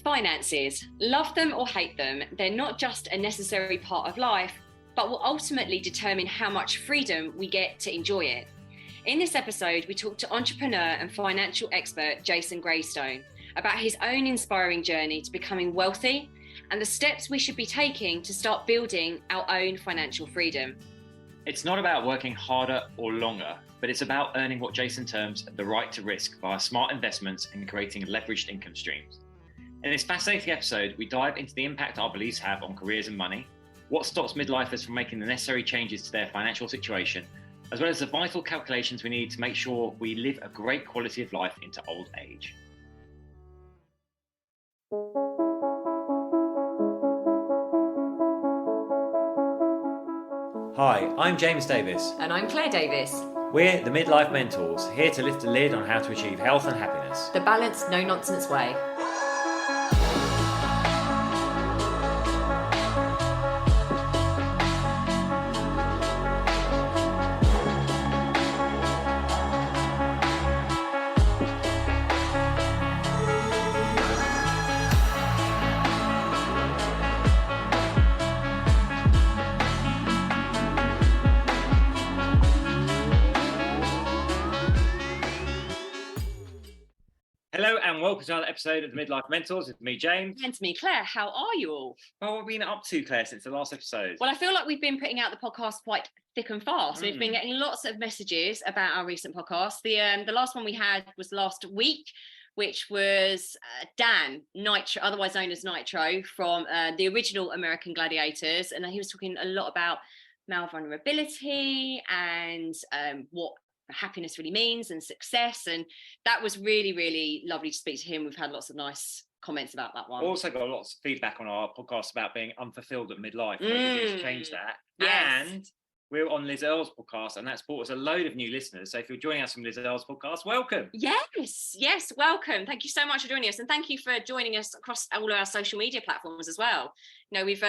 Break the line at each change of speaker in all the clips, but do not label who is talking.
Finances, love them or hate them, they're not just a necessary part of life, but will ultimately determine how much freedom we get to enjoy it. In this episode, we talk to entrepreneur and financial expert Jason Graystone about his own inspiring journey to becoming wealthy and the steps we should be taking to start building our own financial freedom.
It's not about working harder or longer, but it's about earning what Jason terms the right to risk via smart investments and creating leveraged income streams. In this fascinating episode, we dive into the impact our beliefs have on careers and money, what stops midlifers from making the necessary changes to their financial situation, as well as the vital calculations we need to make sure we live a great quality of life into old age. Hi, I'm James Davis.
And I'm Claire Davis.
We're the Midlife Mentors, here to lift the lid on how to achieve health and happiness.
The balanced, no-nonsense way.
Hello and welcome to another episode of the Midlife Mentors with me, James.
And to me, Claire, how are you all?
Well, what have we been up to, Claire, since the last episode?
Well, I feel like we've been putting out the podcast quite thick and fast. We've been getting lots of messages about our recent podcast. The last one we had was last week, which was Dan Nitro, otherwise known as Nitro, from the original American Gladiators. And he was talking a lot about male vulnerability and what happiness really means and success, and that was really, really lovely to speak to him. We've had lots of nice comments about that one.
Also got lots of feedback on our podcast about being unfulfilled at midlife. We need to change that.
Yes.
And we're on Liz Earle's podcast, and that's brought us a load of new listeners. So if you're joining us from Liz Earle's podcast, welcome.
Yes, welcome. Thank you so much for joining us, and thank you for joining us across all our social media platforms as well. You know, we've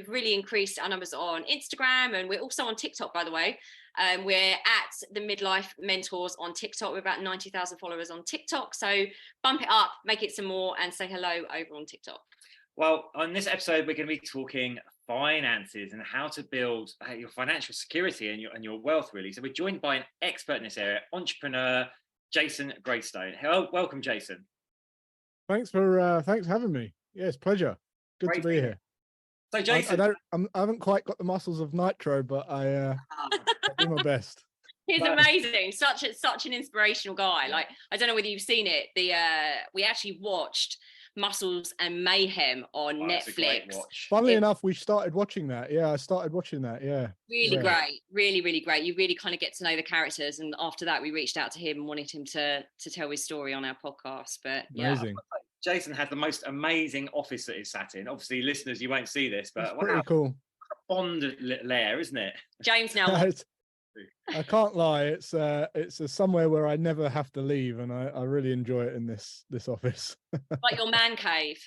really increased our numbers on Instagram, and we're also on TikTok, by the way. We're at the Midlife Mentors on TikTok. We're about 90,000 followers on TikTok. So bump it up, make it some more, and say hello over on TikTok.
Well, on this episode, we're going to be talking finances and how to build your financial security and your wealth, really. So we're joined by an expert in this area, entrepreneur Jason Graystone. Hello, welcome, Jason.
Thanks for having me. Yeah, it's a pleasure. Good to be here.
So, Jason,
I haven't quite got the muscles of Nitro, but I do my best.
He's amazing. Such an inspirational guy. Like, I don't know whether you've seen it. We actually watched Muscles and Mayhem on Netflix.
Funnily enough, we started watching that. Yeah, I started watching that. Yeah.
Really great. Really, really great. You really kind of get to know the characters. And after that, we reached out to him and wanted him to tell his story on our podcast. But yeah.
Amazing.
Jason had the most amazing office that he's sat in. Obviously, listeners, you won't see this, but
it's pretty cool.
Bond lair, isn't it?
James now.
I can't lie. It's somewhere where I never have to leave, and I really enjoy it in this office.
Like your man cave.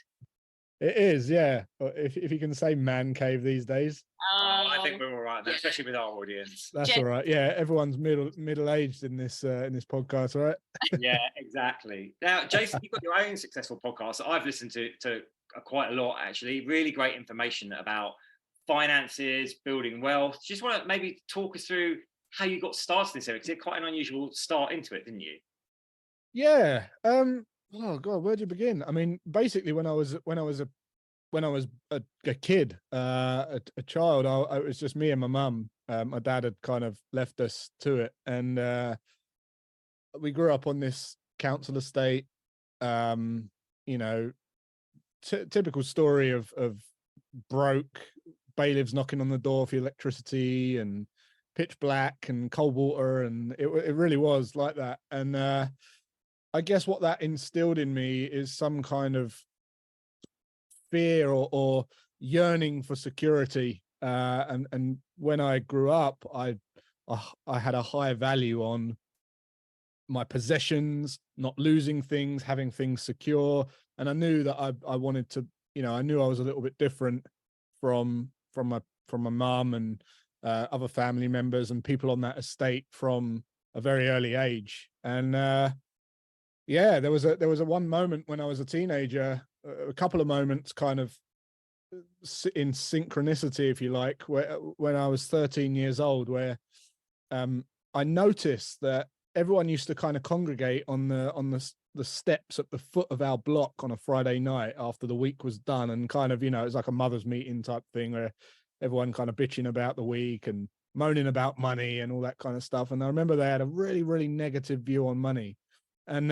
It is, yeah. If you can say man cave these days.
I think we're all right there, especially with our audience.
That's all right. Yeah, everyone's middle aged in this podcast, right?
Yeah, exactly. Now, Jason, you've got your own successful podcast that I've listened to quite a lot, actually. Really great information about finances, building wealth. Just want to maybe talk us through how you got started in this area, because it's quite an unusual start into it, didn't you?
Yeah. Oh God, where do you begin? I mean, basically, when I was a kid, a child, it was just me and my mum. My dad had kind of left us to it, and we grew up on this council estate. You know, typical story of broke bailiffs knocking on the door for electricity and pitch black and cold water, and it really was like that. And I guess what that instilled in me is some kind of fear or yearning for security. And when I grew up, I had a high value on my possessions, not losing things, having things secure. And I knew that I wanted to, I knew I was a little bit different from my mum and other family members and people on that estate from a very early age. And there was a one moment when I was a teenager a couple of moments kind of in synchronicity, if you like, where when I was 13 years old, where I noticed that everyone used to kind of congregate on the steps at the foot of our block on a Friday night after the week was done, and kind of, you know, it's like a mother's meeting type thing where everyone kind of bitching about the week and moaning about money and all that kind of stuff. And I remember they had a really, really negative view on money. And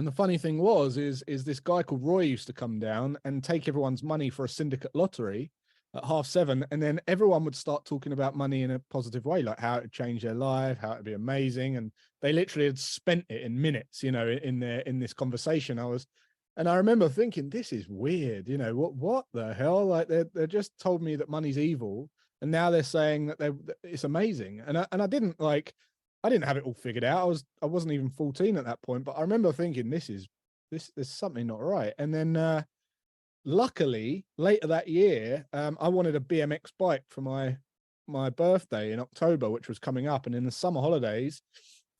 the funny thing is this guy called Roy used to come down and take everyone's money for a syndicate lottery at 7:30, and then everyone would start talking about money in a positive way, like how it would change their life, how it'd be amazing, and they literally had spent it in minutes, you know, in this conversation. And I remember thinking, this is weird, you know, what the hell? Like they just told me that money's evil, and now they're saying that it's amazing, and I didn't have it all figured out. I wasn't even 14 at that point, but I remember thinking, there's something not right. And then luckily later that year, I wanted a BMX bike for my birthday in October, which was coming up. And in the summer holidays,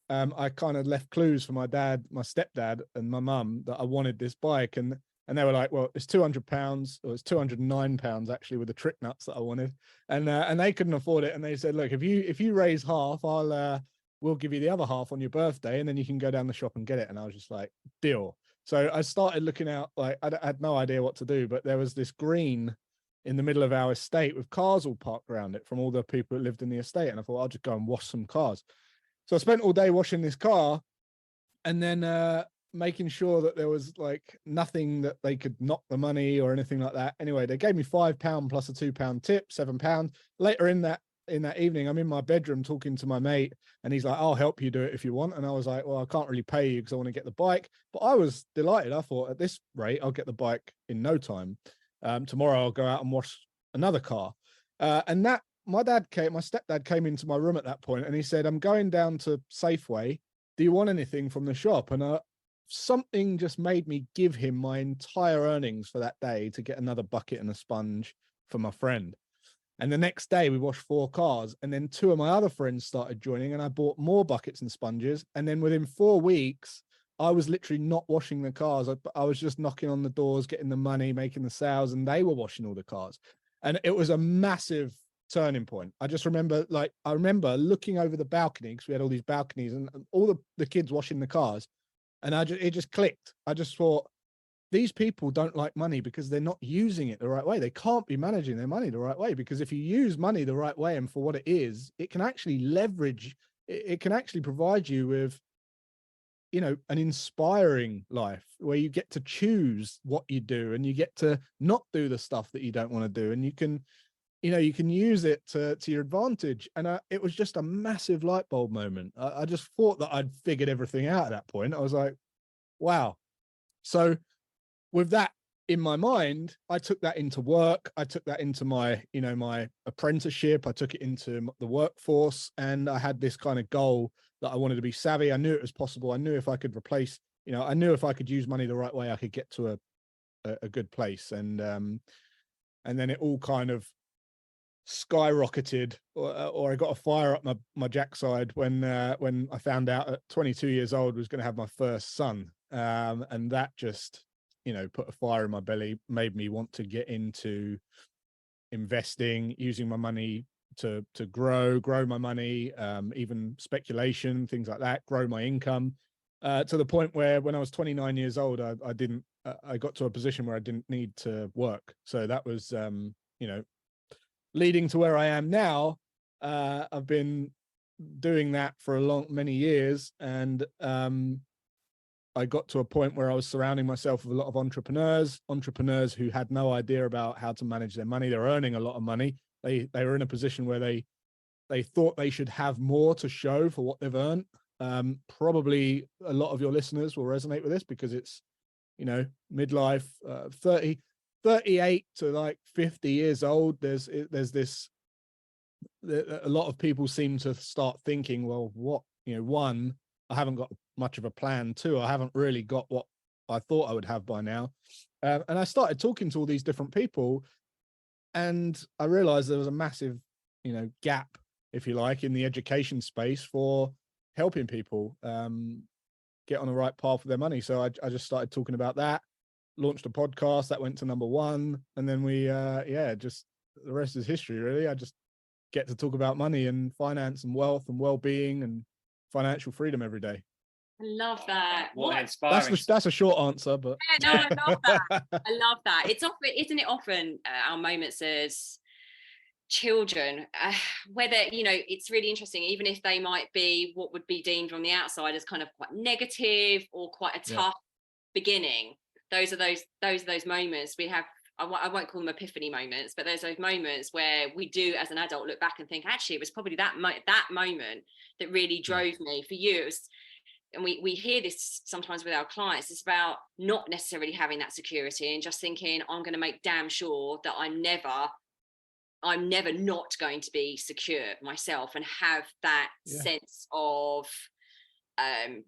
I kind of left clues for my dad, my stepdad, and my mum that I wanted this bike. And they were like, well, it's £200, or it's £209 actually, with the trick nuts that I wanted. And they couldn't afford it. And they said, look, if you raise half, we'll give you the other half on your birthday, and then you can go down the shop and get it. And I was just like, deal. So I started looking out, like I had no idea what to do, but there was this green in the middle of our estate with cars all parked around it from all the people that lived in the estate. And I thought, I'll just go and wash some cars. So I spent all day washing this car, and then making sure that there was like nothing that they could knock the money or anything like that. Anyway, they gave me £5 plus a £2 tip, £7. Later in that evening, I'm in my bedroom talking to my mate, and he's like, I'll help you do it if you want. And I was like, well, I can't really pay you because I want to get the bike. But I was delighted. I thought, at this rate, I'll get the bike in no time. Tomorrow I'll go out and wash another car. And that my stepdad came into my room at that point, and he said, I'm going down to Safeway. Do you want anything from the shop? And something just made me give him my entire earnings for that day to get another bucket and a sponge for my friend. And the next day we washed 4 cars, and then 2 of my other friends started joining, and I bought more buckets and sponges. And then within 4 weeks, I was literally not washing the cars. I was just knocking on the doors, getting the money, making the sales, and they were washing all the cars. And it was a massive turning point. I remember looking over the balcony, because we had all these balconies, and all the kids washing the cars. And it just clicked. I just thought, these people don't like money because they're not using it the right way. They can't be managing their money the right way, because if you use money the right way and for what it is, it can actually leverage, it can actually provide you with, you know, an inspiring life where you get to choose what you do, and you get to not do the stuff that you don't want to do. And you can use it to your advantage. And it was just a massive light bulb moment. I just thought that I'd figured everything out at that point. I was like, wow. So with that in my mind, I took that into work. I took that into my apprenticeship. I took it into the workforce, and I had this kind of goal that I wanted to be savvy. I knew it was possible. I knew if I could I knew if I could use money the right way, I could get to a good place. And then it all kind of skyrocketed, or I got a fire up my jackside when I found out at 22 years old was going to have my first son. And that just, put a fire in my belly, made me want to get into investing, using my money to grow my money, even speculation, things like that, grow my income, to the point where when I was 29 years old, I got to a position where I didn't need to work. So that was, leading to where I am now. I've been doing that for many years. And I got to a point where I was surrounding myself with a lot of entrepreneurs who had no idea about how to manage their money. They're earning a lot of money. They were in a position where they thought they should have more to show for what they've earned. Probably a lot of your listeners will resonate with this, because it's, midlife, 38 to like 50 years old. There's this, a lot of people seem to start thinking, well, one, I haven't got much of a plan. 2, I haven't really got what I thought I would have by now. And I started talking to all these different people, and I realized there was a massive, gap, if you like, in the education space for helping people get on the right path with their money. So I just started talking about that. launched a podcast that went to #1, and then we just the rest is history, really. I just get to talk about money and finance and wealth and well-being and financial freedom every day.
I love that.
What an inspiring.
That's a short answer, but
no, I love that. I love that. It's often, isn't it often our moments as children, whether, it's really interesting, even if they might be what would be deemed from the outside as kind of quite negative or quite a tough beginning. Those are those moments we have. I won't call them epiphany moments, but there's those moments where we do, as an adult, look back and think, actually, it was probably that moment that really drove me. For you, it was, and we hear this sometimes with our clients, it's about not necessarily having that security and just thinking, I'm going to make damn sure that I'm never not going to be secure myself and have that sense of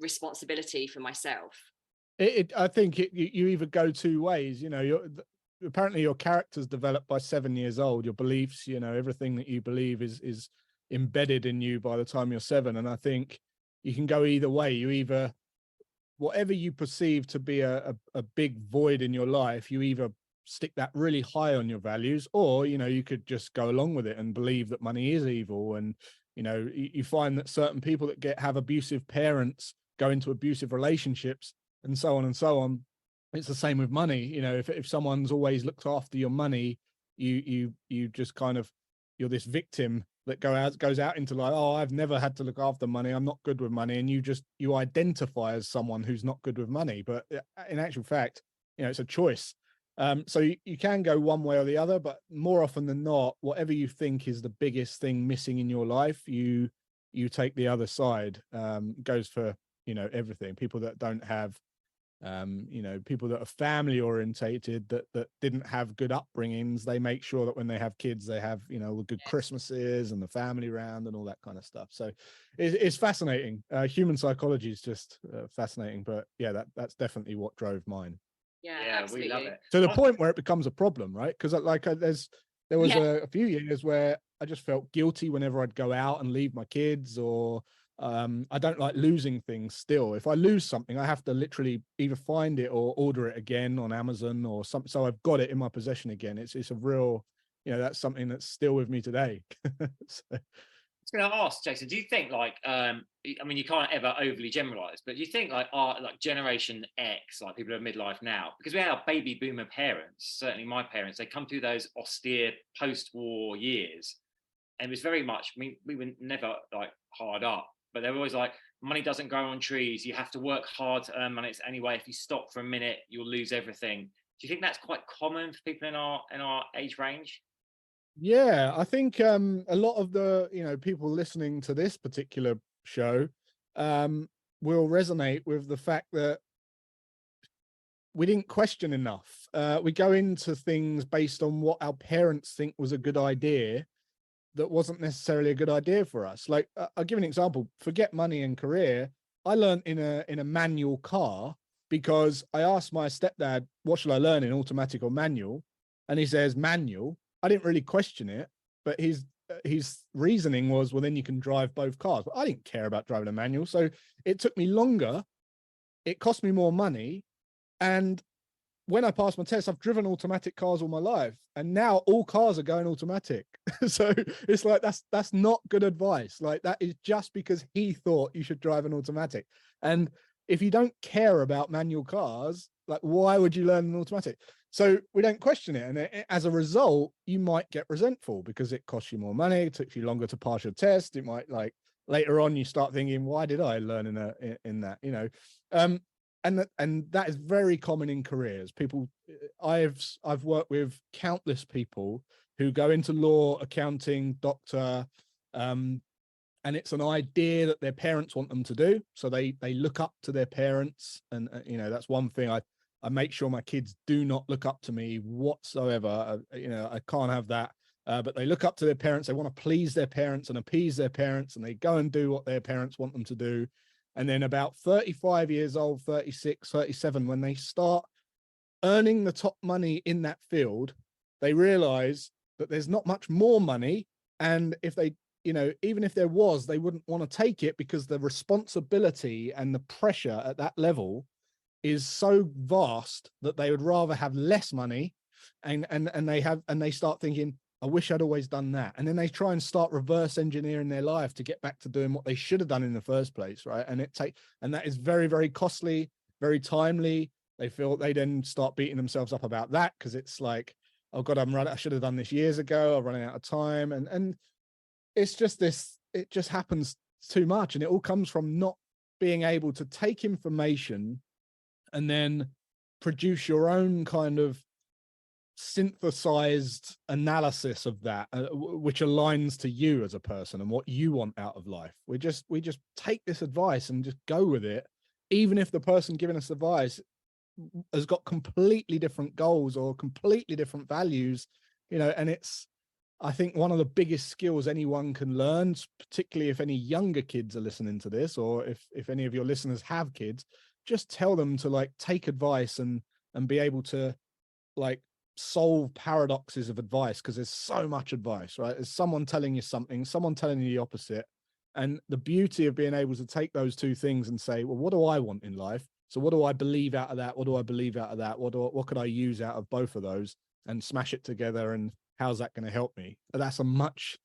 responsibility for myself.
I think you either go two ways. Apparently your character's developed by 7 years old. Your beliefs, everything that you believe is embedded in you by the time you're 7. And I think you can go either way. You either, whatever you perceive to be a big void in your life, you either stick that really high on your values, or you could just go along with it and believe that money is evil. And you find that certain people that have abusive parents go into abusive relationships, and so on and so on. It's the same with money. If someone's always looked after your money, you just kind of, you're this victim that goes out into life. Oh, I've never had to look after money, I'm not good with money. And you identify as someone who's not good with money. But in actual fact, it's a choice. So you can go one way or the other, but more often than not, whatever you think is the biggest thing missing in your life, you take the other side. Goes for everything. People that don't have people that are family orientated, that didn't have good upbringings, they make sure that when they have kids, they have the good Christmases and the family round and all that kind of stuff. So it's fascinating. Human psychology is just fascinating. But that's definitely what drove mine.
Yeah,
we love it.
To the point where it becomes a problem, right? Because there was a few years where I just felt guilty whenever I'd go out and leave my kids, or I don't like losing things still. If I lose something, I have to literally either find it or order it again on Amazon or something, so I've got it in my possession again. It's a real, that's something that's still with me today. So.
I was going to ask, Jason, do you think you can't ever overly generalize, but do you think our Generation X, people who are midlife now, because we had our baby boomer parents, certainly my parents, they come through those austere post-war years, and it was very much, we were never hard up, but they were always money doesn't grow on trees, you have to work hard to earn money anyway, if you stop for a minute you'll lose everything. Do you think that's quite common for people in our age range?
Yeah, I think a lot of the people listening to this particular show will resonate with the fact that we didn't question enough. We go into things based on what our parents think was a good idea that wasn't necessarily a good idea for us. I'll give an example. Forget money and career. I learned in a manual car because I asked my stepdad, what should I learn in, automatic or manual? And he says manual. I didn't really question it, but his reasoning was, well, then you can drive both cars. But I didn't care about driving a manual. So it took me longer. It cost me more money. And when I passed my test, I've driven automatic cars all my life. And now all cars are going automatic. So it's that's not good advice. That is just because he thought you should drive an automatic. And if you don't care about manual cars, why would you learn an automatic? So we don't question it. And as a result, you might get resentful because it costs you more money. It took you longer to pass your test. It might later on, you start thinking, why did I learn in that, and that is very common in careers. People, I've worked with countless people who go into law, accounting, doctor, and it's an idea that their parents want them to do. So they look up to their parents. And, that's one thing I make sure my kids do not look up to me whatsoever. I can't have that. But they look up to their parents. They want to please their parents and appease their parents, and they go and do what their parents want them to do. And then about 35 years old, 36, 37, when they start earning the top money in that field, they realize that there's not much more money. And if they, even if there was, they wouldn't want to take it because the responsibility and the pressure at that level is so vast that they would rather have less money, and they start thinking, I wish I'd always done that. And then they try and start reverse engineering their life to get back to doing what they should have done in the first place, right? And that is very, very costly, very timely. They feel they then start beating themselves up about that, because it's like, oh God, I should have done this years ago. I'm running out of time. And it's just this, it just happens too much. And it all comes from not being able to take information and then produce your own kind of synthesized analysis of that, which aligns to you as a person and what you want out of life. We just take this advice and just go with it, even if the person giving us advice has got completely different goals or completely different values, and it's, I think, one of the biggest skills anyone can learn, particularly if any younger kids are listening to this, or if any of your listeners have kids, just tell them to like take advice and be able to like solve paradoxes of advice, because there's so much advice, right? There's someone telling you something, someone telling you the opposite. And the beauty of being able to take those two things and say, well, what do I want in life? So what do I believe out of that? What do I believe out of that? What could I use out of both of those and smash it together? And how's that going to help me? But that's a much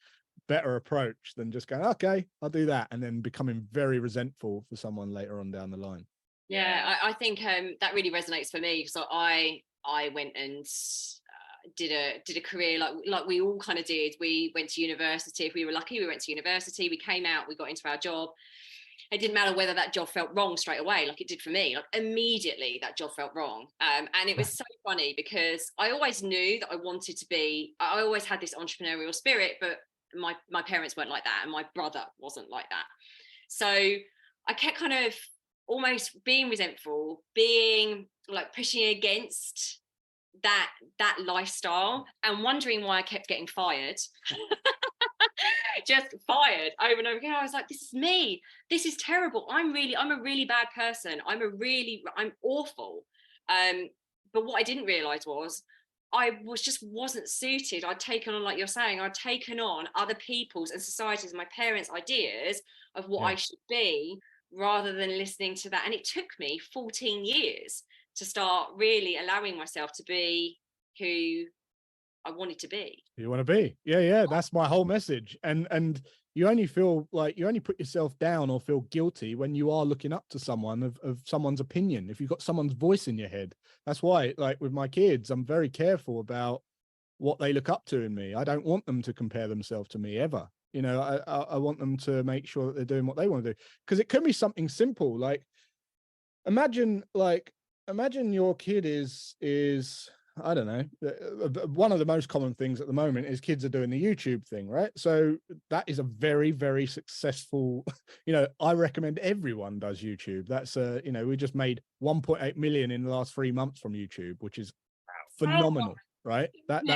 better approach than just going, okay, I'll do that, and then becoming very resentful for someone later on down the line.
Yeah, I think that really resonates for me. So I went and did a career like we all kind of did. We went to university. If we were lucky, we went to university. We came out, we got into our job. It didn't matter whether that job felt wrong straight away, like it did for me. Like immediately, that job felt wrong. And it was so funny because I always knew that I wanted to be. I always had this entrepreneurial spirit, but my parents weren't like that, and my brother wasn't like that. So I kept kind of almost being resentful, being like pushing against that lifestyle, and wondering why I kept getting fired. Just fired over and over again. I was like, this is me, this is terrible, I'm a really bad person, I'm awful. But what I didn't realize was I wasn't suited. I'd taken on, like you're saying, I'd taken on other people's and society's, my parents' ideas of what I should be, rather than listening to that. And it took me 14 years to start really allowing myself to be who I wanted to be.
You want to be. Yeah. That's my whole message. And you only feel like you only put yourself down or feel guilty when you are looking up to someone of someone's opinion. If you've got someone's voice in your head, that's why, like with my kids, I'm very careful about what they look up to in me. I don't want them to compare themselves to me ever. I want them to make sure that they're doing what they want to do, because it can be something simple. Like imagine your kid is I don't know, one of the most common things at the moment is kids are doing the YouTube thing, right? So that is a very, very successful, I recommend everyone does YouTube. That's we just made 1.8 million in the last 3 months from YouTube, which is phenomenal, right? That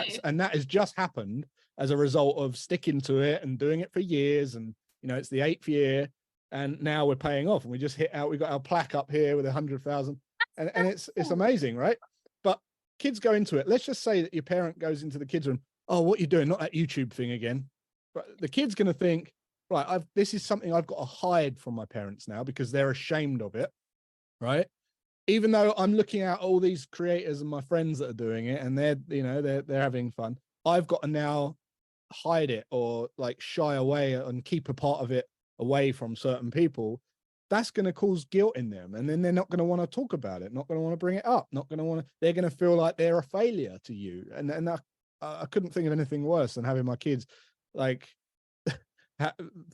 has just happened as a result of sticking to it and doing it for years. And, it's the 8th year, and now we're paying off, and we just we got our plaque up here with 100,000, and it's amazing, right? But kids go into it. Let's just say that your parent goes into the kids room. Oh, what are you doing? Not that YouTube thing again. But the kid's going to think, right, this is something I've got to hide from my parents now because they're ashamed of it, right? Even though I'm looking at all these creators and my friends that are doing it, and they're having fun, I've got to now hide it or like shy away and keep a part of it away from certain people. That's going to cause guilt in them, and then they're not going to want to talk about it, not going to want to bring it up, they're going to feel like they're a failure to you. And I couldn't think of anything worse than having my kids like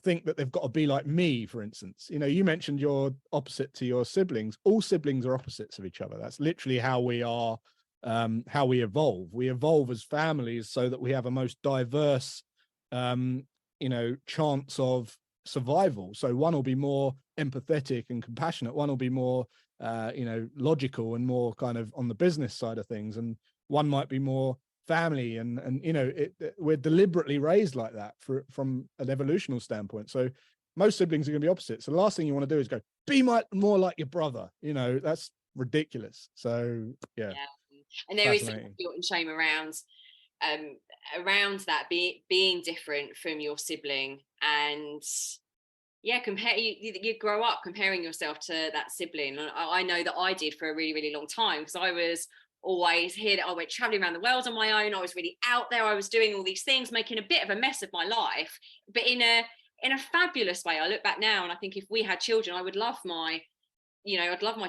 think that they've got to be like me, for instance. You mentioned you're opposite to your siblings. All siblings are opposites of each other. That's literally how we are, how we evolve as families, so that we have a most diverse chance of survival. So one will be more empathetic and compassionate, one will be more logical and more kind of on the business side of things, and one might be more family, and we're deliberately raised like that from an evolutional standpoint. So most siblings are going to be opposite. So the last thing you want to do is go be more like your brother. That's ridiculous. So yeah.
And there is some guilt and shame around that being different from your sibling. And Yeah, you grow up comparing yourself to that sibling. And I know that I did for a really, really long time, because I was always here, that I went traveling around the world on my own. I was really out there. I was doing all these things, making a bit of a mess of my life, but in a fabulous way. I look back now and I think if we had children, I'd love my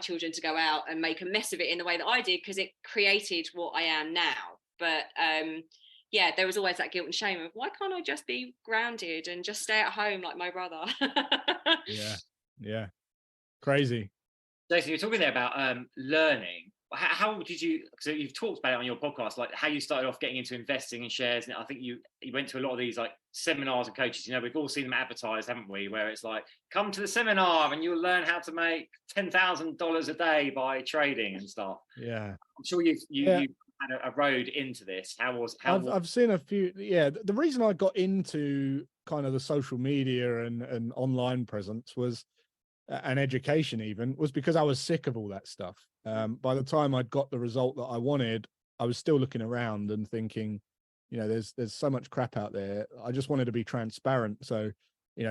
children to go out and make a mess of it in the way that I did, because it created what I am now. But yeah, there was always that guilt and shame of, why can't I just be grounded and just stay at home like my brother?
Yeah, crazy.
Jason, you're talking there about learning. How did you? So you've talked about it on your podcast, like how you started off getting into investing in shares, and I think you went to a lot of these like seminars and coaches. You know, we've all seen them advertised, haven't we? Where it's like, come to the seminar and you'll learn how to make $10,000 a day by trading and stuff.
Yeah,
I'm sure you had a road into this. I've
seen a few. Yeah, the reason I got into kind of the social media and online presence was, and education even, was because I was sick of all that stuff. By the time I'd got the result that I wanted, I was still looking around and thinking, there's so much crap out there. I just wanted to be transparent. So,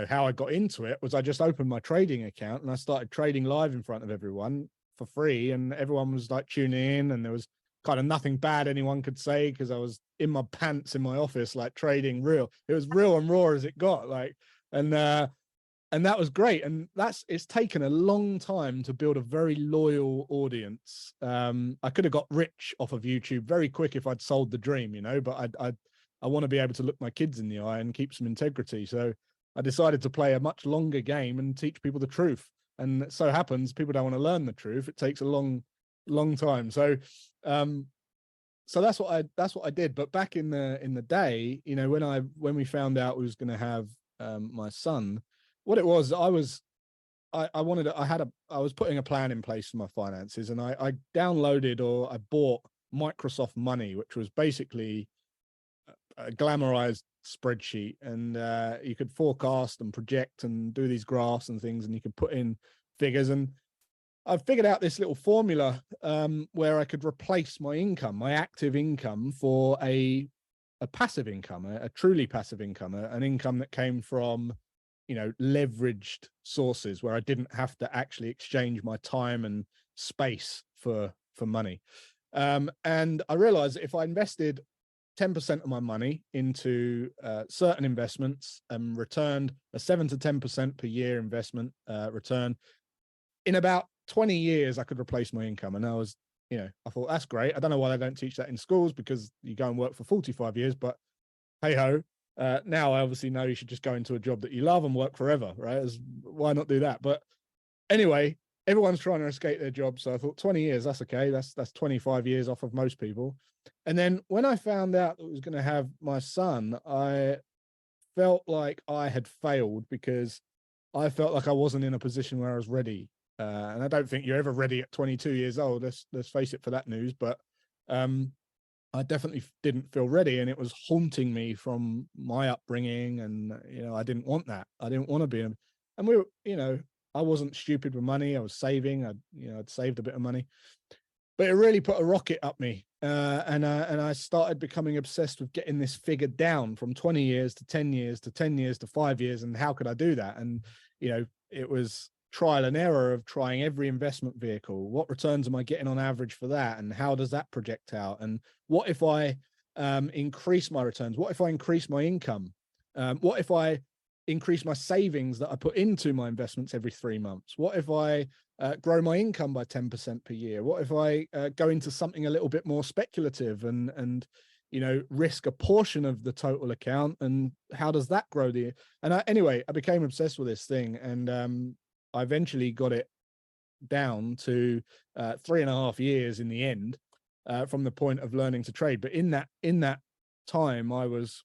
how I got into it was I just opened my trading account and I started trading live in front of everyone for free, and everyone was like tuning in, and there was kind of nothing bad anyone could say, because I was in my pants in my office, like trading real. It was real and raw as it got, like, and that was great. And it's taken a long time to build a very loyal audience. I could have got rich off of YouTube very quick if I'd sold the dream, but I want to be able to look my kids in the eye and keep some integrity. So I decided to play a much longer game and teach people the truth. And it so happens people don't want to learn the truth. It takes a long time. So that's what I did. But back in the day, when we found out we was going to have my son, what it was, I was putting a plan in place for my finances, and I downloaded, or I bought Microsoft Money, which was basically a glamorized spreadsheet, and you could forecast and project and do these graphs and things, and you could put in figures. And I figured out this little formula where I could replace my income, my active income, for a passive income, a truly passive income, an income that came from leveraged sources, where I didn't have to actually exchange my time and space for money. And I realized that if I invested 10% of my money into certain investments and returned a 7 to 10% per year investment return, in about 20 years, I could replace my income. And I thought, that's great. I don't know why they don't teach that in schools, because you go and work for 45 years, but hey ho. Now I obviously know you should just go into a job that you love and work forever, right? Why not do that? But anyway, everyone's trying to escape their job. So I thought 20 years, that's okay. That's 25 years off of most people. And then when I found out that I was going to have my son, I felt like I had failed, because I felt like I wasn't in a position where I was ready. And I don't think you're ever ready at 22 years old. Let's face it for that news. But I definitely didn't feel ready, and it was haunting me from my upbringing. And, I didn't want that. I didn't want to be, and we were, I wasn't stupid with money. I was saving. I'd saved a bit of money, but it really put a rocket up me. And I started becoming obsessed with getting this figure down from 20 years to 10 years to 10 years to 5 years. And how could I do that? And, it was trial and error of trying every investment vehicle. What returns am I getting on average for that? And how does that project out? And what if I increase my returns? What if I increase my income? What if I increase my savings that I put into my investments every 3 months? What if I grow my income by 10% per year? What if I go into something a little bit more speculative and risk a portion of the total account? And how does that grow anyway, I became obsessed with this thing, and I eventually got it down to 3.5 years in the end, from the point of learning to trade. But in that time, I was,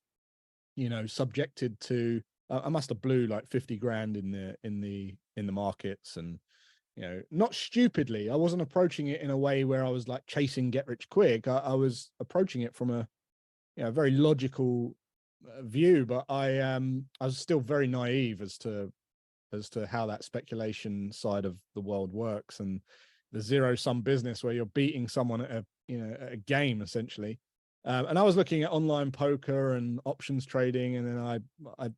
subjected to, I must have blew like 50 grand in the markets, and, not stupidly. I wasn't approaching it in a way where I was like chasing get rich quick. I was approaching it from a, very logical view, but I was still very naive as to how that speculation side of the world works, and the zero-sum business where you're beating someone at a game essentially. And I was looking at online poker and options trading, and then I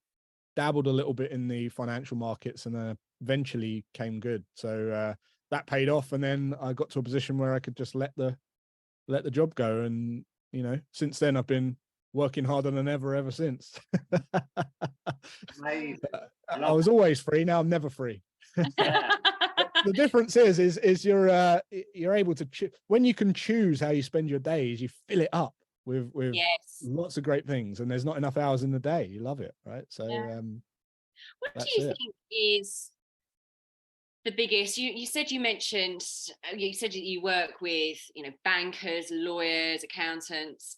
dabbled a little bit in the financial markets, and eventually came good. So that paid off, and then I got to a position where I could just let the job go. And since then I've been working harder than ever since.
Amazing.
I was always free. Now I'm never free.
Yeah.
The difference is you're able to when you can choose how you spend your days, you fill it up with
Yes.
lots of great things, and there's not enough hours in the day. You love it, right? So
what do you think is the biggest? You said you said that you work with bankers, lawyers, accountants,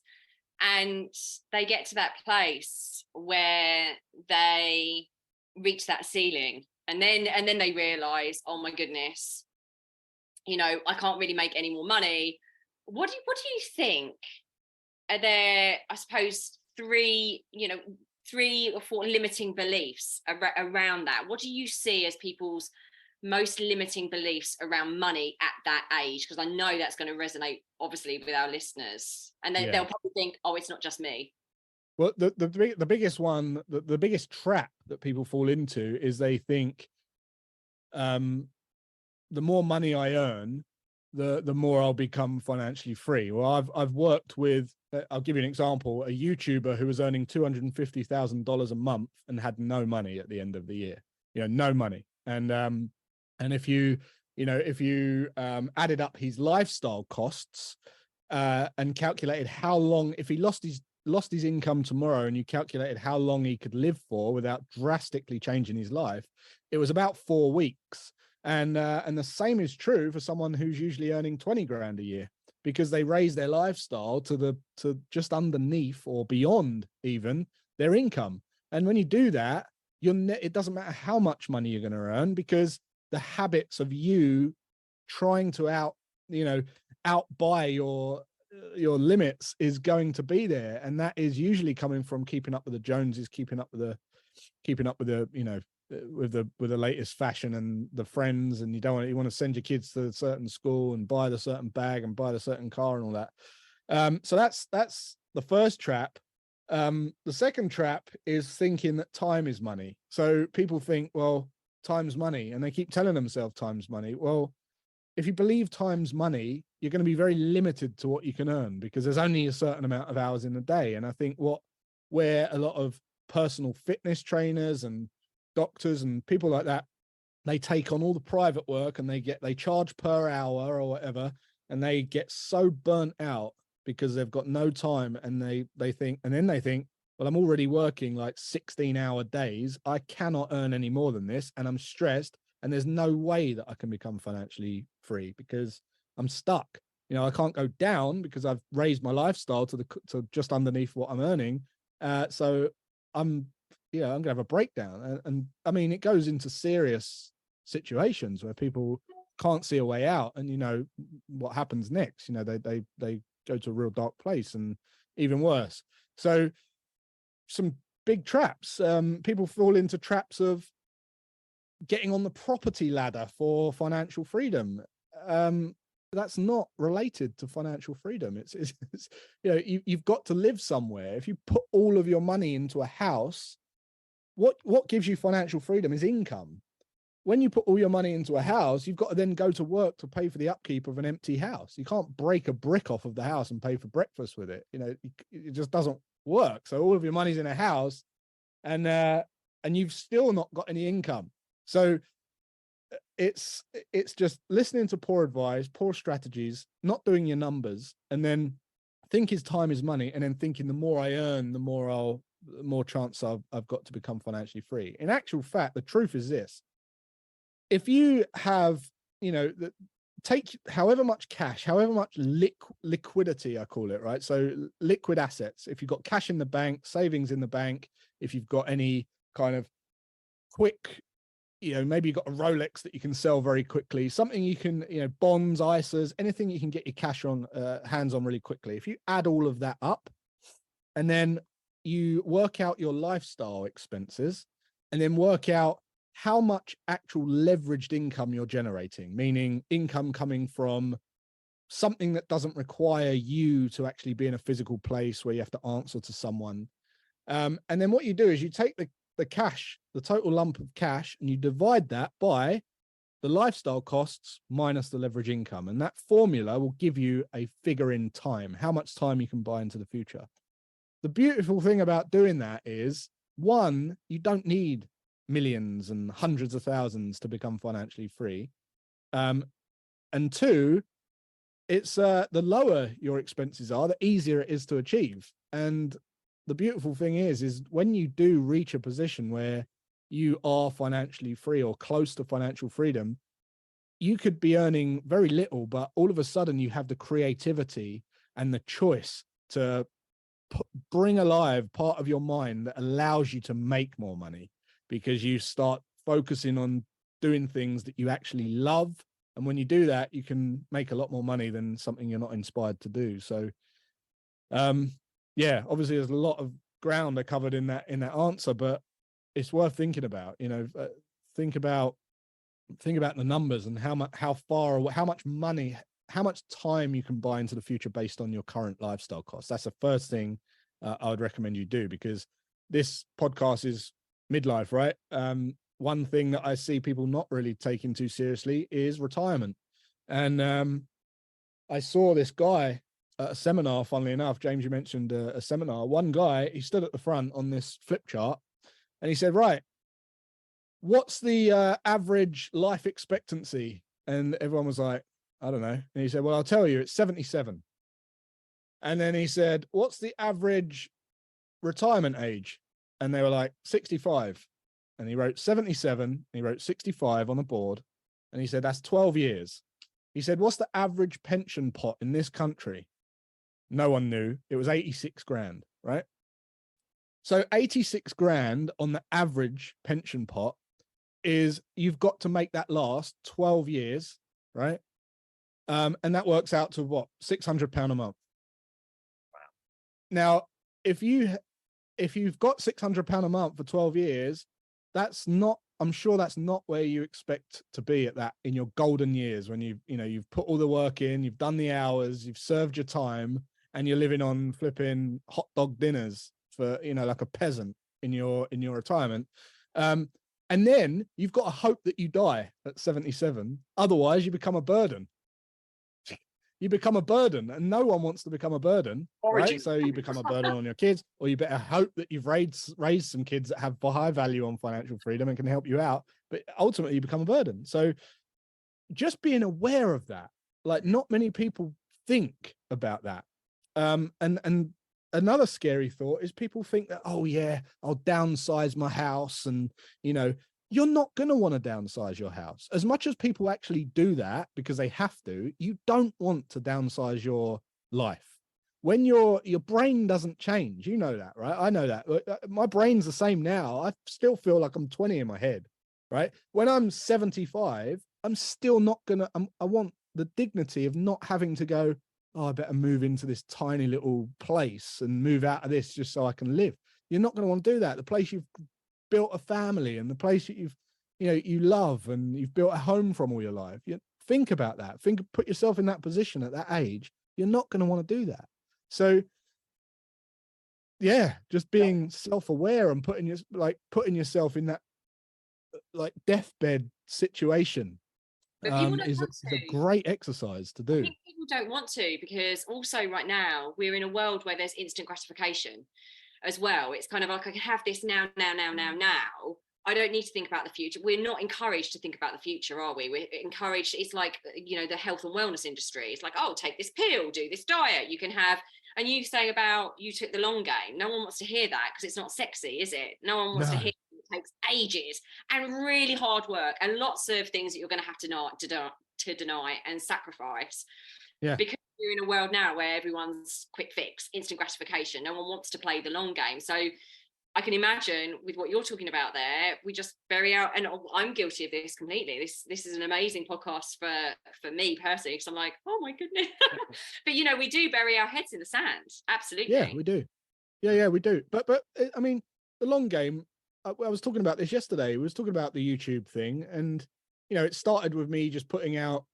and they get to that place where they reach that ceiling, and then they realize, oh my goodness, I can't really make any more money. What do you think are there, I suppose, three or four limiting beliefs around that? What do you see as people's most limiting beliefs around money at that age? Because I know that's going to resonate obviously with our listeners, and they'll probably think, oh, it's not just me.
Well, the biggest one, the biggest trap that people fall into is they think the more money I earn, the more I'll become financially free. Well, I've worked with, I'll give you an example, a YouTuber who was earning $250,000 a month and had no money at the end of the year. No money. And if you added up his lifestyle costs and calculated how long, if he lost his income tomorrow, and you calculated how long he could live for without drastically changing his life, it was about 4 weeks. And the same is true for someone who's usually earning 20 grand a year, because they raise their lifestyle to just underneath or beyond even their income. And when you do that, it doesn't matter how much money you're going to earn, because the habits of you trying to outbuy your limits is going to be there. And that is usually coming from keeping up with the Joneses, keeping up with the with the latest fashion and the friends, and you want to send your kids to a certain school and buy the certain bag and buy the certain car and all that. So that's the first trap. The second trap is thinking that time is money. So people think, well, time's money, and they keep telling themselves time's money. Well, if you believe time's money, you're going to be very limited to what you can earn, because there's only a certain amount of hours in a day. And I think where a lot of personal fitness trainers and doctors and people like that, they take on all the private work, and they charge per hour or whatever, and they get so burnt out because they've got no time, and they think, well, I'm already working like 16-hour days, I cannot earn any more than this, and I'm stressed, and there's no way that I can become financially free because I'm stuck. I can't go down because I've raised my lifestyle to just underneath what I'm earning. So I'm going to have a breakdown. And I mean, it goes into serious situations where people can't see a way out, and what happens next, they go to a real dark place, and even worse. So some big traps. People fall into traps of getting on the property ladder for financial freedom. That's not related to financial freedom. It's you've got to live somewhere. If you put all of your money into a house, what gives you financial freedom is income. When you put all your money into a house, you've got to then go to work to pay for the upkeep of an empty house. You can't break a brick off of the house and pay for breakfast with it. It just doesn't work. So all of your money's in a house, and you've still not got any income. So it's just listening to poor advice, poor strategies, not doing your numbers, and then think his time is money, and then thinking the more I earn, the more chance I've got to become financially free. In actual fact, the truth is this: if you have, take however much cash, however much liquidity, I call it, right? So liquid assets. If you've got cash in the bank, savings in the bank, if you've got any kind of quick, maybe you've got a Rolex that you can sell very quickly, something you can, bonds, ISAs, anything you can get your cash on, hands on really quickly. If you add all of that up, and then you work out your lifestyle expenses, and then work out how much actual leveraged income you're generating, meaning income coming from something that doesn't require you to actually be in a physical place where you have to answer to someone. And then what you do is you take the cash, the total lump of cash, and you divide that by the lifestyle costs minus the leverage income. And that formula will give you a figure in time, how much time you can buy into the future. The beautiful thing about doing that is, one, you don't need millions and hundreds of thousands to become financially free. And two, it's the lower your expenses are, the easier it is to achieve. And the beautiful thing is when you do reach a position where you are financially free or close to financial freedom, you could be earning very little, but all of a sudden you have the creativity and the choice to bring alive part of your mind that allows you to make more money, because you start focusing on doing things that you actually love. And when you do that, you can make a lot more money than something you're not inspired to do. So, yeah, obviously there's a lot of ground I covered in that answer, but it's worth thinking about. Think about the numbers and how much money, how much time you can buy into the future based on your current lifestyle costs. That's the first thing I would recommend you do, because this podcast is midlife, right? One thing that I see people not really taking too seriously is retirement. And I saw this guy at a seminar, funnily enough. James, you mentioned a seminar. One guy, he stood at the front on this flip chart and he said, right, what's the average life expectancy? And everyone was like, I don't know. And he said, well, I'll tell you, it's 77. And then he said, what's the average retirement age? And they were like, 65. And he wrote 77, he wrote 65 on the board. And he said, that's 12 years. He said, what's the average pension pot in this country? No one knew. It was 86 grand, right? So 86 grand on the average pension pot is, you've got to make that last 12 years, right? And that works out to what? £600 a month. Wow. Now, if you've got £600 a month for 12 years, I'm sure that's not where you expect to be at that in your golden years, when you've put all the work in, you've done the hours, you've served your time, and you're living on flipping hot dog dinners for, like a peasant in your retirement. And then you've got to hope that you die at 77. Otherwise you become a burden. You become a burden, and no one wants to become a burden, right? So you become a burden on your kids, or you better hope that you've raised some kids that have high value on financial freedom and can help you out. But ultimately you become a burden. So just being aware of that, like, not many people think about that. And another scary thought is people think that, oh yeah, I'll downsize my house. And, you're not going to want to downsize your house. As much as people actually do that because they have to, you don't want to downsize your life. When your brain doesn't change, you know that, right? I know that. My brain's the same now. I still feel like I'm 20 in my head, right? When I'm 75, I'm still not going to, I want the dignity of not having to go, oh, I better move into this tiny little place and move out of this just so I can live. You're not going to want to do that. The place you've built a family, and the place that you love, and you've built a home from all your life. You think about that. Put yourself in that position at that age. You're not going to want to do that. So yeah, just being self-aware and putting yourself in that like deathbed situation is a great exercise to do.
I think people don't want to, because also right now we're in a world where there's instant gratification as well. It's kind of like, I can have this now. I don't need to think about the future. We're not encouraged to think about the future, are we? We're encouraged. It's like, the health and wellness industry. It's like, oh, take this pill, do this diet. You can have, and you saying about you took the long game. No one wants to hear that, because it's not sexy, is it? No one wants to hear it takes ages and really hard work and lots of things that you're going to have to deny and sacrifice. Yeah. Because we're in a world now where everyone's quick fix, instant gratification. No one wants to play the long game. So I can imagine with what you're talking about there, we just bury out, and I'm guilty of this completely. This is an amazing podcast for me personally, because I'm like, oh my goodness. But we do bury our heads in the sand. Absolutely.
Yeah, we do. Yeah, we do. But I mean, the long game, I was talking about this yesterday. We was talking about the YouTube thing, and it started with me just putting out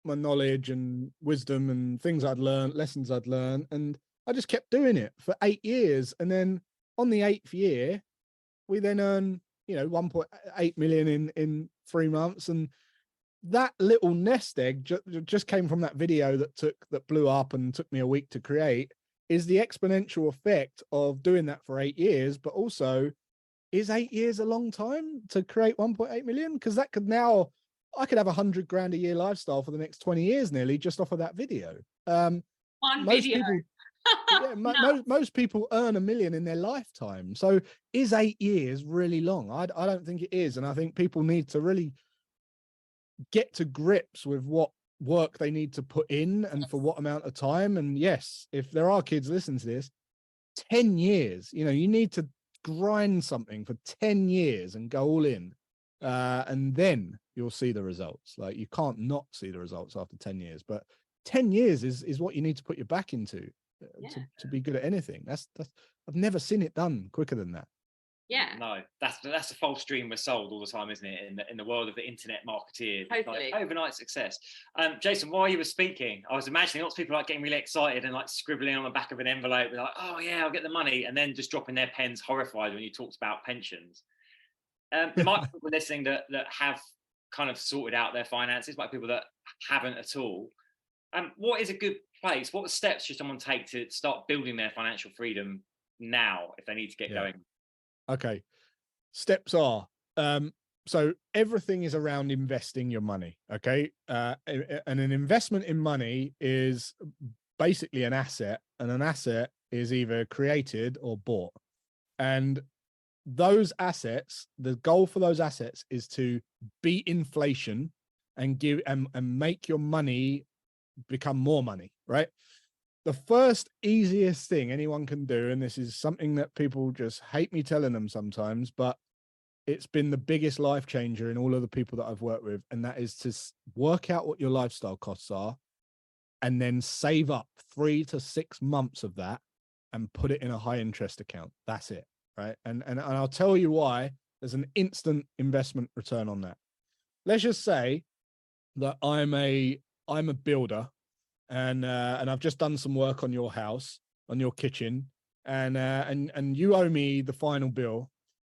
my knowledge and wisdom and things I'd learned, lessons I'd learned, and I just kept doing it for 8 years. And then on the 8th year, we then earn, 1.8 million in 3 months. And that little nest egg just came from that video that blew up and took me a week to create, is the exponential effect of doing that for 8 years. But also, is 8 years a long time to create 1.8 million? Because that could now, I could have 100 grand a year lifestyle for the next 20 years nearly just off of that video. Most people, most people earn 1 million in their lifetime. So is 8 years really long? I don't think it is. And I think people need to really get to grips with what work they need to put in and for what amount of time. And yes, if there are kids listening to this, 10 years, you need to grind something for 10 years and go all in. And then you'll see the results. Like, you can't not see the results after 10 years, but 10 years is what you need to put your back into to be good at anything. That's I've never seen it done quicker than that.
Yeah.
No, that's a false dream we're sold all the time, isn't it? In the world of the internet marketeers,
Totally.
like overnight success. Jason, while you were speaking, I was imagining lots of people like getting really excited and like scribbling on the back of an envelope, like, oh yeah, I'll get the money, and then just dropping their pens, horrified when you talked about pensions. There might be people listening that have kind of sorted out their finances, like people that haven't at all. What is a good place? What steps should someone take to start building their financial freedom now if they need to get going?
Okay. Steps are, so everything is around investing your money. Okay. And an investment in money is basically an asset, and an asset is either created or bought. And those assets, the goal for those assets is to beat inflation and give and make your money become more money, right? The first easiest thing anyone can do, and this is something that people just hate me telling them sometimes, but it's been the biggest life changer in all of the people that I've worked with, and that is to work out what your lifestyle costs are and then save up 3 to 6 months of that and put it in a high interest account. That's it, right? And I'll tell you why. There's an instant investment return on that. Let's just say that I'm a builder, and I've just done some work on your house, on your kitchen, and you owe me the final bill,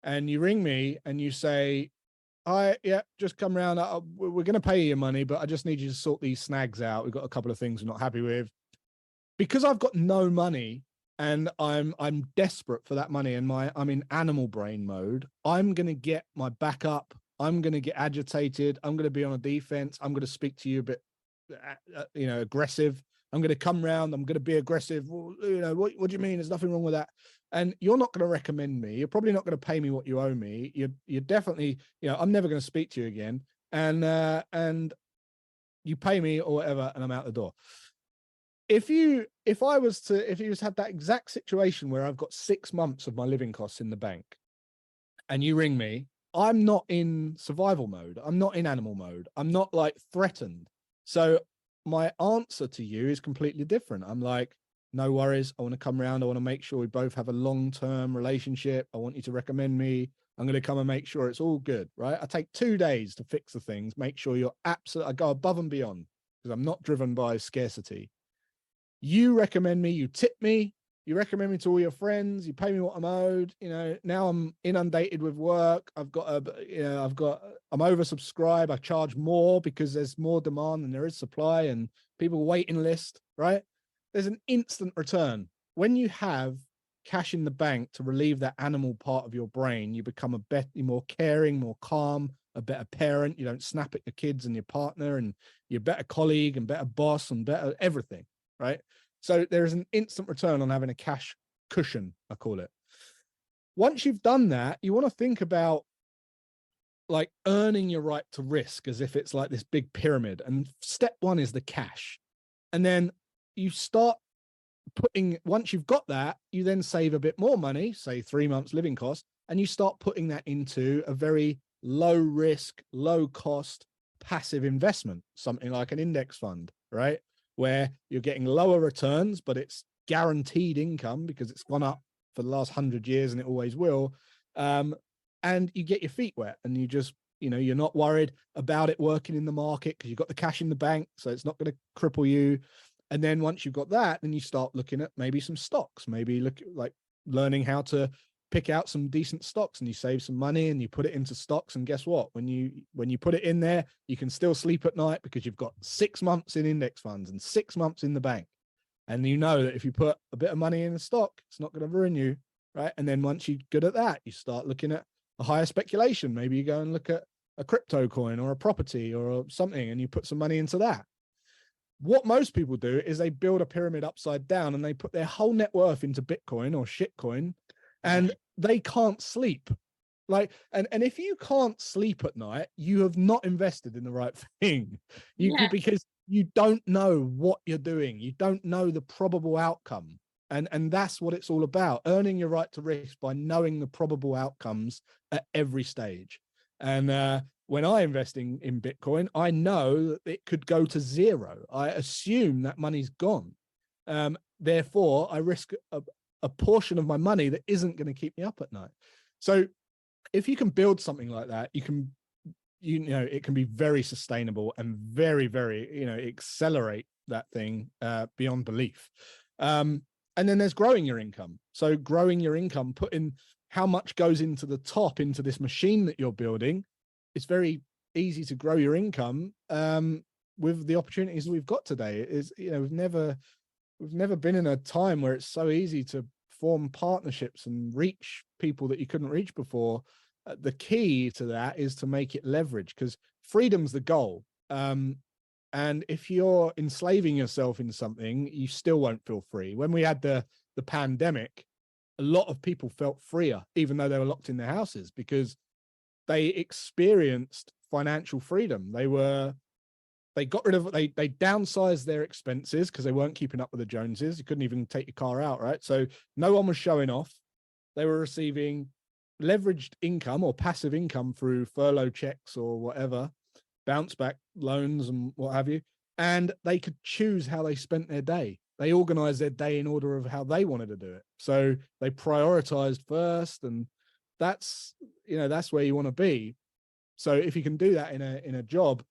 and you ring me and you say, just come round. We're going to pay you your money, but I just need you to sort these snags out. We've got a couple of things we're not happy with. Because I've got no money and I'm desperate for that money, and I'm in animal brain mode, I'm going to get my back up. I'm going to get agitated. I'm going to be on a defense. I'm going to speak to you a bit aggressive. I'm going to come round. I'm going to be aggressive. Well, what do you mean? There's nothing wrong with that. And you're not going to recommend me. You're probably not going to pay me what you owe me. You're definitely, I'm never going to speak to you again. And you pay me or whatever, and I'm out the door. If you had that exact situation where I've got 6 months of my living costs in the bank, and you ring me, I'm not in survival mode. I'm not in animal mode. I'm not like threatened. So my answer to you is completely different. I'm like, no worries. I want to come around. I want to make sure we both have a long-term relationship. I want you to recommend me. I'm going to come and make sure it's all good, right? I take 2 days to fix the things, make sure you're absolutely, I go above and beyond because I'm not driven by scarcity. You recommend me, you tip me, you recommend me to all your friends, you pay me what I'm owed. Now I'm inundated with work. I'm oversubscribed. I charge more because there's more demand than there is supply, and people waiting list, right? There's an instant return. When you have cash in the bank to relieve that animal part of your brain, you become more caring, more calm, a better parent. You don't snap at your kids and your partner, and you're a better colleague and better boss and better everything, right? So there's an instant return on having a cash cushion, I call it. Once you've done that, you want to think about like earning your right to risk as if it's like this big pyramid. And step 1 is the cash. And then you start once you've got that, you then save a bit more money, say 3 months living costs, and you start putting that into a very low risk, low cost, passive investment, something like an index fund, right? Where you're getting lower returns, but it's guaranteed income because it's gone up for the last 100 years and it always will. And you get your feet wet, and you just, you're not worried about it working in the market because you've got the cash in the bank, so it's not going to cripple you. And then once you've got that, then you start looking at maybe some stocks, maybe look like learning how to pick out some decent stocks and you save some money and you put it into stocks. And guess what? When you put it in there, you can still sleep at night because you've got 6 months in index funds and 6 months in the bank. And you know that if you put a bit of money in a stock, it's not going to ruin you, right? And then once you're good at that, you start looking at a higher speculation. Maybe you go and look at a crypto coin or a property or something, and you put some money into that. What most people do is they build a pyramid upside down and they put their whole net worth into Bitcoin or shitcoin, and they can't sleep. Like, and if you can't sleep at night, you have not invested in the right thing. Because you don't know what you're doing. You don't know the probable outcome. And that's what it's all about. Earning your right to risk by knowing the probable outcomes at every stage. And when I invest in Bitcoin, I know that it could go to zero. I assume that money's gone. Therefore, I risk a portion of my money that isn't going to keep me up at night. So if you can build something like that, it can be very sustainable and very, very, accelerate that thing beyond belief. And then there's growing your income. So growing your income, putting how much goes into the top into this machine that you're building. It's very easy to grow your income with the opportunities that we've got today. We've never been in a time where it's so easy to form partnerships and reach people that you couldn't reach before. The key to that is to make it leverage, because freedom's the goal. And if you're enslaving yourself in something, you still won't feel free. When we had the pandemic, a lot of people felt freer, even though they were locked in their houses, because they experienced financial freedom. They downsized their expenses because they weren't keeping up with the Joneses. You couldn't even take your car out, right? So no one was showing off. They were receiving leveraged income or passive income through furlough checks or whatever, bounce back loans and what have you. And they could choose how they spent their day. They organized their day in order of how they wanted to do it. So they prioritized first, and that's where you want to be. So if you can do that in a job,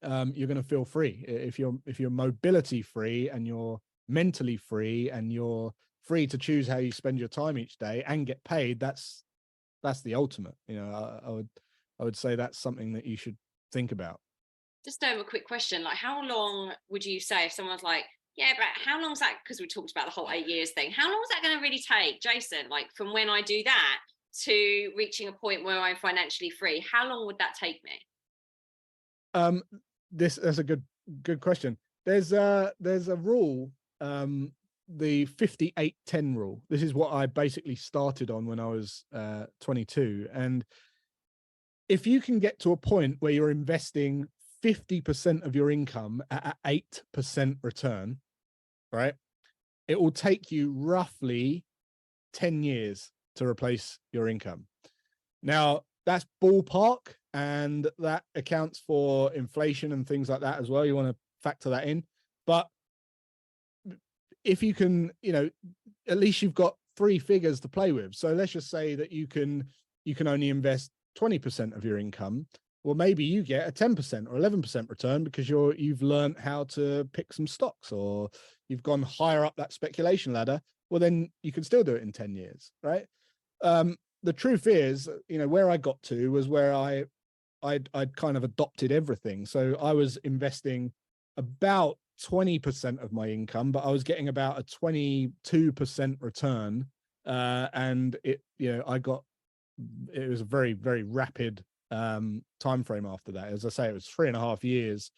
you're going to feel free. If you're mobility free and you're mentally free and you're free to choose how you spend your time each day and get paid, that's the ultimate. I would say that's something that you should think about.
Just a quick question, like how long would you say, if someone's like, yeah, but how long is that, because we talked about the whole 8 years thing, how long is that going to really take, Jason, like from when I do that to reaching a point where I'm financially free? How long would that take me?
That's a good question. There's a rule, the 58-10 rule. This is what I basically started on when I was 22. And if you can get to a point where you're investing 50% of your income at an 8% return, right, it will take you roughly 10 years to replace your income. Now, that's ballpark, and that accounts for inflation and things like that as well. You want to factor that in. But if you can, at least you've got 3 figures to play with. So let's just say that you can only invest 20% of your income. Well, maybe you get a 10% or 11% return because you've learned how to pick some stocks, or you've gone higher up that speculation ladder. Well, then you can still do it in 10 years, right? The truth is, where I got to was where I'd kind of adopted everything. So I was investing about 20% of my income, but I was getting about a 22% return. And it was a very, very rapid time frame after that. As I say, it was 3.5 years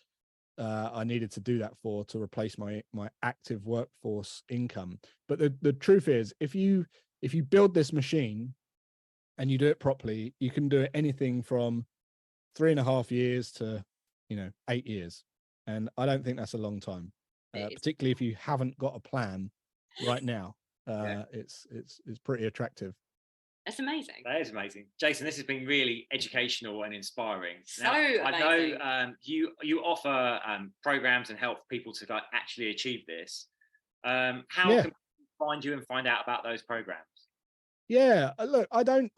I needed to do that to replace my active workforce income. But the truth is, if you build this machine and you do it properly, you can do it anything from 3.5 years to 8 years. And I don't think that's a long time, particularly if you haven't got a plan right now. It's pretty attractive.
That's amazing.
That is amazing. Jason, this has been really educational and inspiring.
So amazing.
I know you offer programs and help people to actually achieve this. How can people find you and find out about those programs?
Yeah, look, I don't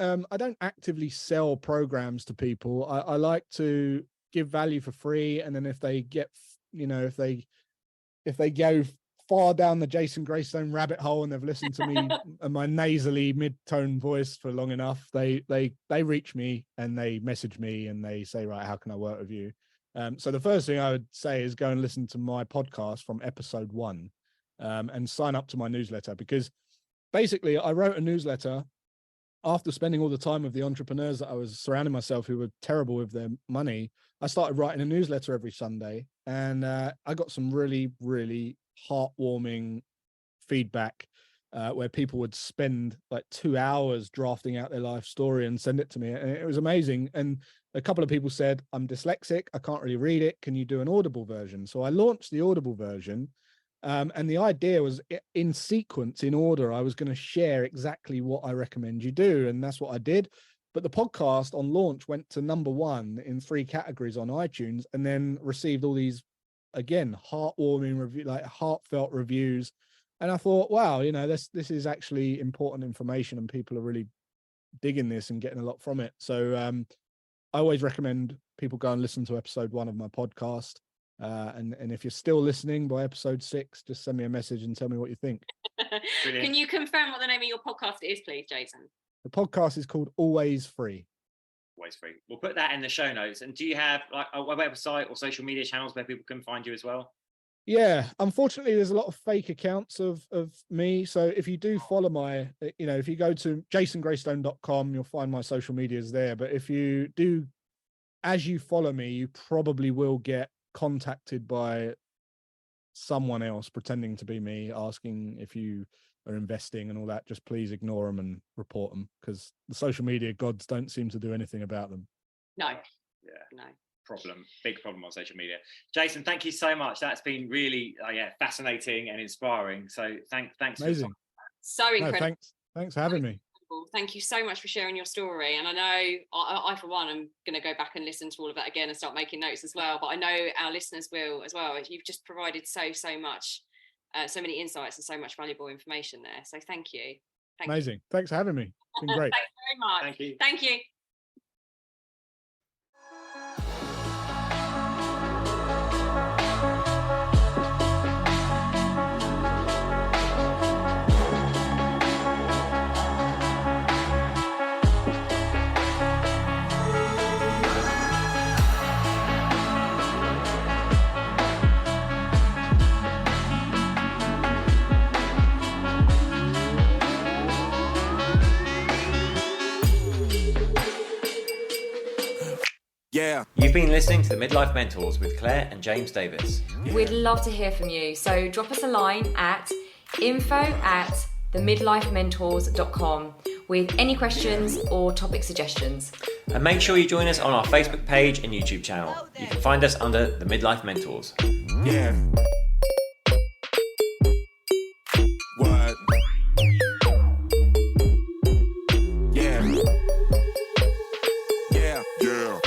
actively sell programs to people. I like to give value for free, and then if they get, if they go far down the Jason Graystone rabbit hole and they've listened to me and my nasally mid-tone voice for long enough, they reach me and they message me and they say, right, how can I work with you? So the first thing I would say is go and listen to my podcast from episode 1 and sign up to my newsletter, because basically I wrote a newsletter after spending all the time with the entrepreneurs that I was surrounding myself who were terrible with their money. I started writing a newsletter every Sunday, and I got some really, really heartwarming feedback where people would spend like 2 hours drafting out their life story and send it to me. And it was amazing. And a couple of people said, I'm dyslexic, I can't really read it. Can you do an Audible version? So I launched the Audible version. And the idea was in sequence, in order, I was going to share exactly what I recommend you do. And that's what I did. But the podcast on launch went to #1 in 3 categories on iTunes, and then received all these, again, heartwarming review, like heartfelt reviews. And I thought, wow, this is actually important information and people are really digging this and getting a lot from it. So I always recommend people go and listen to episode 1 of my podcast. And if you're still listening by episode 6, just send me a message and tell me what you think.
Can you confirm what the name of your podcast is, please, Jason?
The podcast is called Always Free.
Always Free. We'll put that in the show notes. And do you have like a website or social media channels where people can find you as well?
Yeah, unfortunately, there's a lot of fake accounts of me. So if you do follow my, if you go to jasongraystone.com, you'll find my social medias there. But if you do, as you follow me, you probably will get contacted by someone else pretending to be me, asking if you are investing and all that. Just please ignore them and report them, because the social media gods don't seem to do anything about them.
No.
Yeah. No. Big problem on social media. Jason, thank you so much. That's been really fascinating and inspiring. So thanks.
Amazing.
So incredible.
No, thanks for having me.
Thank you so much for sharing your story. And I know I for one, am going to go back and listen to all of that again and start making notes as well. But I know our listeners will as well. You've just provided so much, so many insights and so much valuable information there. So thank you.
Amazing. Thanks for having me. It's been great.
Thanks very much.
Thank you.
Thank you.
Yeah.
You've been listening to the Midlife Mentors with Claire and James Davis.
We'd love to hear from you. So drop us a line at info@themidlifementors.com with any questions or topic suggestions.
And make sure you join us on our Facebook page and YouTube channel. You can find us under the Midlife Mentors.
Yeah. What? Yeah. Yeah. Yeah.